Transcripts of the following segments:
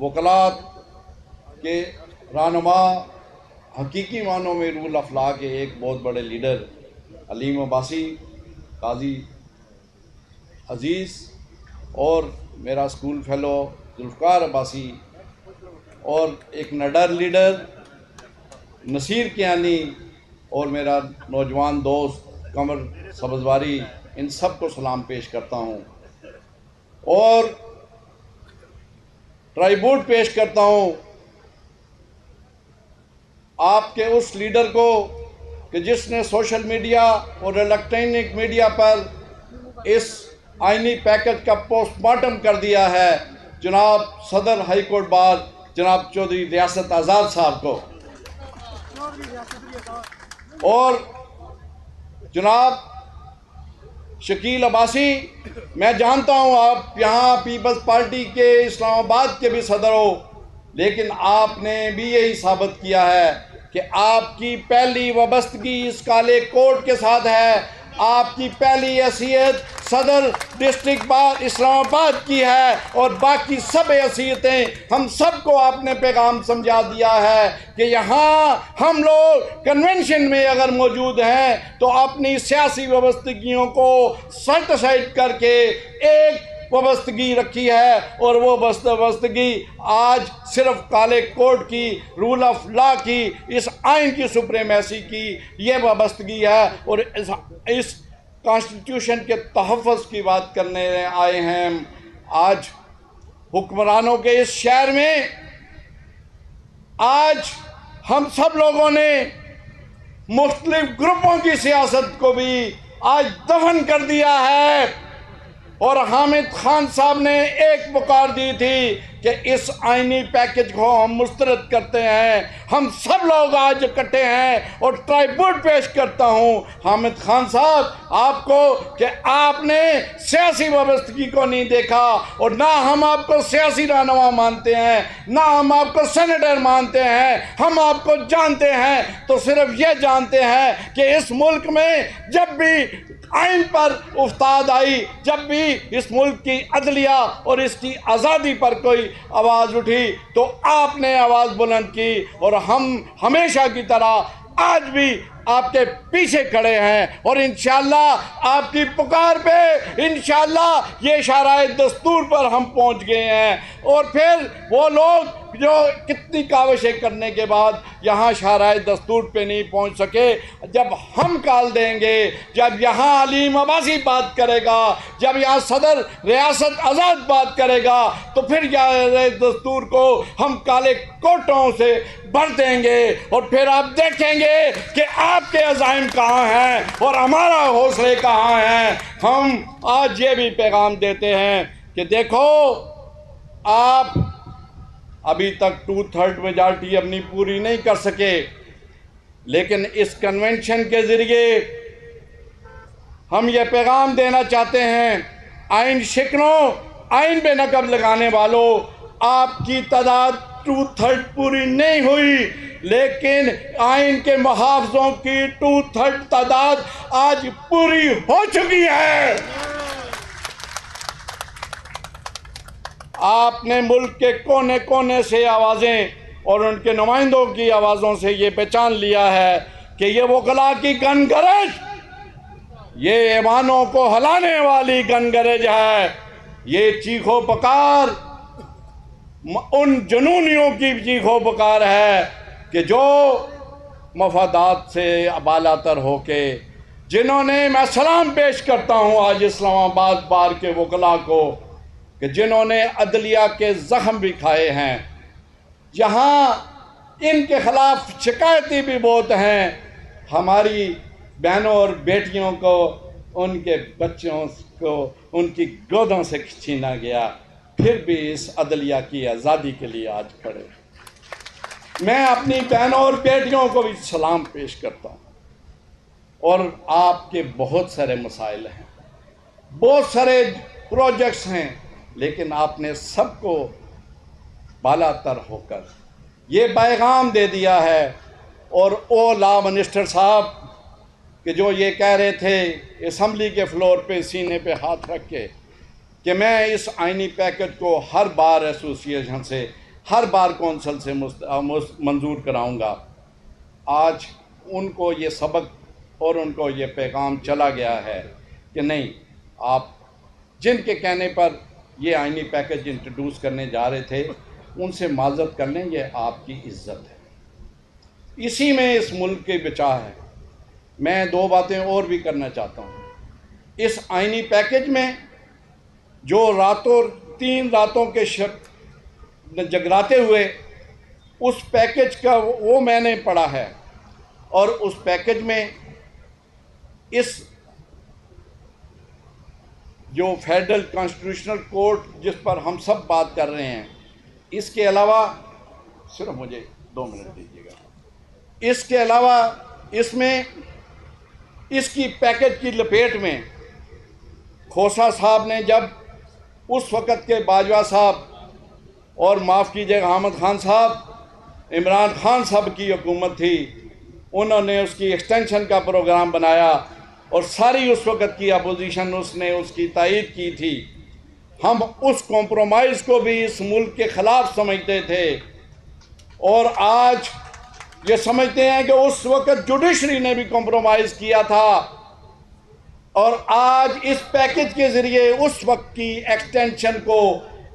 وکلاء کے رہنما، حقیقی معنوں میں رول آف لا کے ایک بہت بڑے لیڈر علیم عباسی، قاضی عزیز، اور میرا اسکول فیلو ذوالفقار عباسی، اور ایک نڈر لیڈر نصیر کیانی، اور میرا نوجوان دوست قمر سبزواری، ان سب کو سلام پیش کرتا ہوں اور ٹرائیبوٹ پیش کرتا ہوں آپ کے اس لیڈر کو کہ جس نے سوشل میڈیا اور الیکٹرانک میڈیا پر اس آئینی پیکج کا پوسٹ مارٹم کر دیا ہے، جناب صدر ہائی کورٹ بار جناب چودھری ریاست آزاد صاحب کو، اور جناب شکیل عباسی، میں جانتا ہوں آپ یہاں پیپلز پارٹی کے اسلام آباد کے بھی صدر ہو، لیکن آپ نے بھی یہی ثابت کیا ہے کہ آپ کی پہلی وابستگی اس کالے کوٹ کے ساتھ ہے، آپ کی پہلی حیثیت صدر ڈسٹرکٹ بار اسلام آباد کی ہے، اور باقی سب حیثیتیں ہم سب کو آپ نے پیغام سمجھا دیا ہے کہ یہاں ہم لوگ کنونشن میں اگر موجود ہیں تو اپنی سیاسی وابستگیوں کو سیٹ اسائڈ کر کے ایک وابستگی رکھی ہے، اور وہ وابستگی آج صرف کالے کوٹ کی، رول آف لا کی، اس آئین کی سپریمیسی کی یہ وابستگی ہے، اور اس کانسٹیٹیوشن کے تحفظ کی بات کرنے آئے ہیں ہم۔ آج حکمرانوں کے اس شہر میں آج ہم سب لوگوں نے مختلف گروپوں کی سیاست کو بھی آج دفن کر دیا ہے، اور حامد خان صاحب نے ایک پکار دی تھی کہ اس آئینی پیکج کو ہم مسترد کرتے ہیں، ہم سب لوگ آج اکٹھے ہیں، اور ٹرائیبوٹ پیش کرتا ہوں حامد خان صاحب آپ کو کہ آپ نے سیاسی وابستگی کو نہیں دیکھا، اور نہ ہم آپ کو سیاسی رہنما مانتے ہیں، نہ ہم آپ کو سینیٹر مانتے ہیں، ہم آپ کو جانتے ہیں تو صرف یہ جانتے ہیں کہ اس ملک میں جب بھی آئین پر افتاد آئی، جب بھی اس ملک کی عدلیہ اور اس کی آزادی پر کوئی آواز اٹھی تو آپ نے آواز بلند کی، اور ہم ہمیشہ کی طرح آج بھی آپ کے پیچھے کھڑے ہیں، اور انشاءاللہ آپ کی پکار پہ انشاءاللہ یہ شرائط دستور پر ہم پہنچ گئے ہیں، اور پھر وہ لوگ جو کتنی کاوشیں کرنے کے بعد یہاں شرائط دستور پہ نہیں پہنچ سکے، جب ہم کال دیں گے، جب یہاں علیم عباسی بات کرے گا، جب یہاں صدر ریاست آزاد بات کرے گا، تو پھر شرائط دستور کو ہم کالے کوٹوں سے بھر دیں گے، اور پھر آپ دیکھیں گے کہ آپ کے عزائم کہاں ہیں اور ہمارا حوصلے کہاں ہیں۔ ہم آج یہ بھی پیغام دیتے ہیں کہ دیکھو، آپ ابھی تک 2/3 میجارٹی اپنی پوری نہیں کر سکے، لیکن اس کنونشن کے ذریعے ہم یہ پیغام دینا چاہتے ہیں، آئین شکنوں، آئین پہ نقب لگانے والوں، آپ کی تعداد 2/3 پوری نہیں ہوئی، لیکن آئین کے محافظوں کی 2/3 تعداد آج پوری ہو چکی ہے۔ آپ نے ملک کے کونے کونے سے آوازیں اور ان کے نمائندوں کی آوازوں سے یہ پہچان لیا ہے کہ یہ وکلاء کی گن گرج، یہ ایوانوں کو ہلانے والی گن گرج ہے، یہ چیخ و پکار ان جنونیوں کی چیخ و پکار ہے کہ جو مفادات سے بالاتر ہو کے، جنہوں نے، میں سلام پیش کرتا ہوں آج اسلام آباد بار کے وکلاء کو کہ جنہوں نے عدلیہ کے زخم بھی کھائے ہیں، جہاں ان کے خلاف شکایتیں بھی بہت ہیں، ہماری بہنوں اور بیٹیوں کو، ان کے بچوں کو ان کی گودوں سے چھینا گیا، پھر بھی اس عدلیہ کی آزادی کے لیے آج کھڑے۔ میں اپنی بہنوں اور بیٹیوں کو بھی سلام پیش کرتا ہوں، اور آپ کے بہت سارے مسائل ہیں، بہت سارے پروجیکٹس ہیں، لیکن آپ نے سب کو بالاتر ہو کر یہ پیغام دے دیا ہے۔ اور او لا منسٹر صاحب کہ جو یہ کہہ رہے تھے اسمبلی کے فلور پہ سینے پہ ہاتھ رکھ کے کہ میں اس آئینی پیکج کو ہر بار ایسوسی ایشن سے ہر بار کونسل سے منظور کراؤں گا۔ آج ان کو یہ سبق اور ان کو یہ پیغام چلا گیا ہے کہ نہیں، آپ جن کے کہنے پر یہ آئینی پیکج انٹروڈیوس کرنے جا رہے تھے ان سے معذرت کر لیں، یہ آپ کی عزت ہے، اسی میں اس ملک کی بچا ہے۔ میں دو باتیں اور بھی کرنا چاہتا ہوں۔ اس آئینی پیکج میں جو راتوں 3 راتوں کے جگراتے ہوئے اس پیکج کا وہ میں نے پڑھا ہے، اور اس پیکج میں اس جو فیڈرل کانسٹیٹیوشنل کورٹ جس پر ہم سب بات کر رہے ہیں، اس کے علاوہ صرف مجھے 2 منٹ دیجیے گا، اس کے علاوہ اس میں اس کی پیکج کی لپیٹ میں کھوسہ صاحب نے جب اس وقت کے باجوہ صاحب اور معاف کیجیے گا احمد خان صاحب، عمران خان صاحب کی حکومت تھی، انہوں نے اس کی ایکسٹینشن کا پروگرام بنایا اور ساری اس وقت کی اپوزیشن اس نے اس کی تائید کی تھی۔ ہم اس کمپرومائز کو بھی اس ملک کے خلاف سمجھتے تھے، اور آج یہ سمجھتے ہیں کہ اس وقت جوڈیشری نے بھی کمپرومائز کیا تھا، اور آج اس پیکج کے ذریعے اس وقت کی ایکسٹینشن کو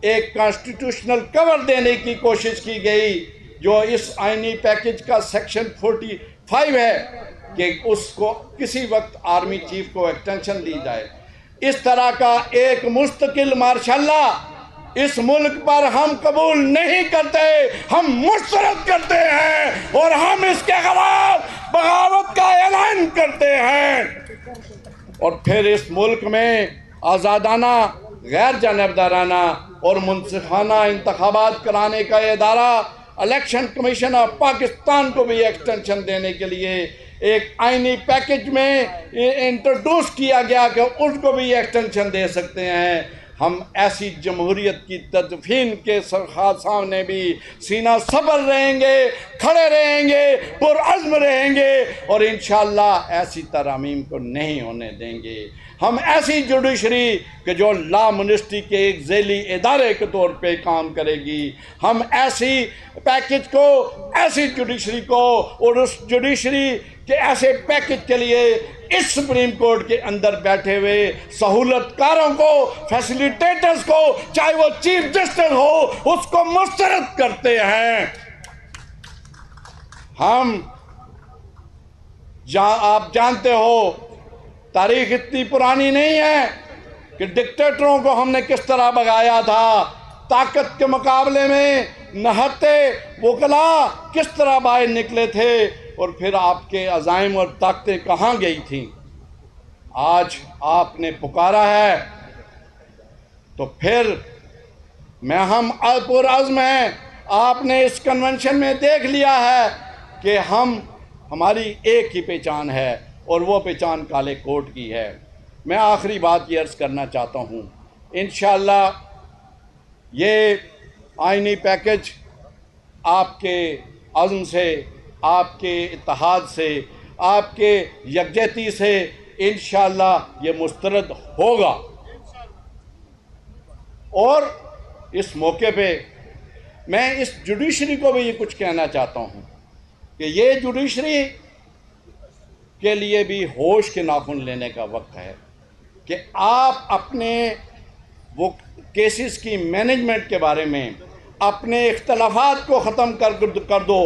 ایک کانسٹیٹیوشنل کور دینے کی کوشش کی گئی، جو اس آئینی پیکج کا سیکشن 45 ہے کہ اس کو کسی وقت آرمی چیف کو ایکسٹینشن دی جائے۔ اس طرح کا ایک مستقل مارشاءاللہ اس ملک پر ہم قبول نہیں کرتے، ہم مسترد کرتے ہیں، اور ہم اس کے خلاف بغاوت کا اعلان کرتے ہیں۔ اور پھر اس ملک میں آزادانہ، غیر جانبدارانہ اور منصفانہ انتخابات کرانے کا ادارہ الیکشن کمیشن آف پاکستان کو بھی ایکسٹینشن دینے کے لیے ایک آئینی پیکج میں انٹروڈیوس کیا گیا کہ اس کو بھی ایکسٹینشن دے سکتے ہیں۔ ہم ایسی جمہوریت کی تدفین کے سامنے بھی سینہ صبر رہیں گے، کھڑے رہیں گے، پرعزم رہیں گے، اور انشاءاللہ ایسی ترامیم کو نہیں ہونے دیں گے۔ ہم ایسی جوڈیشری کہ جو لا منسٹری کے ایک ذیلی ادارے کے طور پہ کام کرے گی، ہم ایسی پیکج کو، ایسی جوڈیشری کو، اور اس جوڈیشری کے ایسے پیکج کے لیے اس سپریم کورٹ کے اندر بیٹھے ہوئے سہولت کاروں کو، فیسیلیٹیٹرز کو، چاہے وہ چیف جسٹس ہو، اس کو مسترد کرتے ہیں۔ ہم آپ جانتے ہو تاریخ اتنی پرانی نہیں ہے کہ ڈکٹیٹروں کو ہم نے کس طرح بھگایا تھا، طاقت کے مقابلے میں نہتے وکلا کس طرح باہر نکلے تھے، اور پھر آپ کے عزائم اور طاقتیں کہاں گئی تھیں۔ آج آپ نے پکارا ہے تو پھر ہم پرعزم ہیں۔ آپ نے اس کنونشن میں دیکھ لیا ہے کہ ہماری ایک ہی پہچان ہے، اور وہ پہچان کالے کوٹ کی ہے۔ میں آخری بات یہ عرض کرنا چاہتا ہوں، انشاءاللہ یہ آئینی پیکج آپ کے عزم سے، آپ کے اتحاد سے، آپ کے یکجہتی سے انشاءاللہ یہ مسترد ہوگا۔ اور اس موقع پہ میں اس جوڈیشری کو بھی یہ کچھ کہنا چاہتا ہوں کہ یہ جوڈیشری کے لیے بھی ہوش کے ناخن لینے کا وقت ہے کہ آپ اپنے وہ کیسز کی مینجمنٹ کے بارے میں اپنے اختلافات کو ختم کر دو،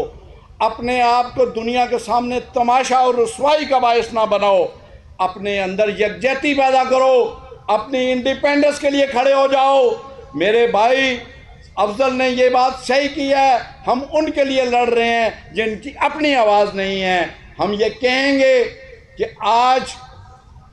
اپنے آپ کو دنیا کے سامنے تماشا اور رسوائی کا باعث نہ بناؤ، اپنے اندر یکجہتی پیدا کرو، اپنی انڈیپینڈنس کے لیے کھڑے ہو جاؤ۔ میرے بھائی افضل نے یہ بات صحیح کی ہے، ہم ان کے لیے لڑ رہے ہیں جن کی اپنی آواز نہیں ہے۔ ہم یہ کہیں گے کہ آج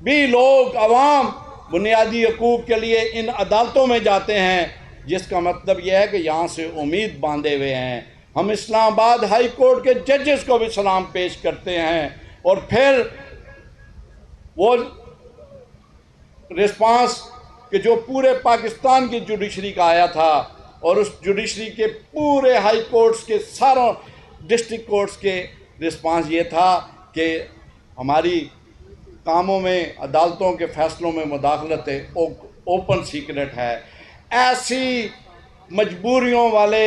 بھی لوگ، عوام بنیادی حقوق کے لیے ان عدالتوں میں جاتے ہیں، جس کا مطلب یہ ہے کہ یہاں سے امید باندھے ہوئے ہیں۔ ہم اسلام آباد ہائی کورٹ کے ججز کو بھی سلام پیش کرتے ہیں، اور پھر وہ رسپانس کہ جو پورے پاکستان کی جوڈیشری کا آیا تھا، اور اس جوڈیشری کے پورے ہائی کورٹس کے ساروں ڈسٹرکٹ کورٹس کے رسپانس یہ تھا کہ ہماری کاموں میں، عدالتوں کے فیصلوں میں مداخلت اوپن سیکرٹ ہے۔ ایسی مجبوریوں والے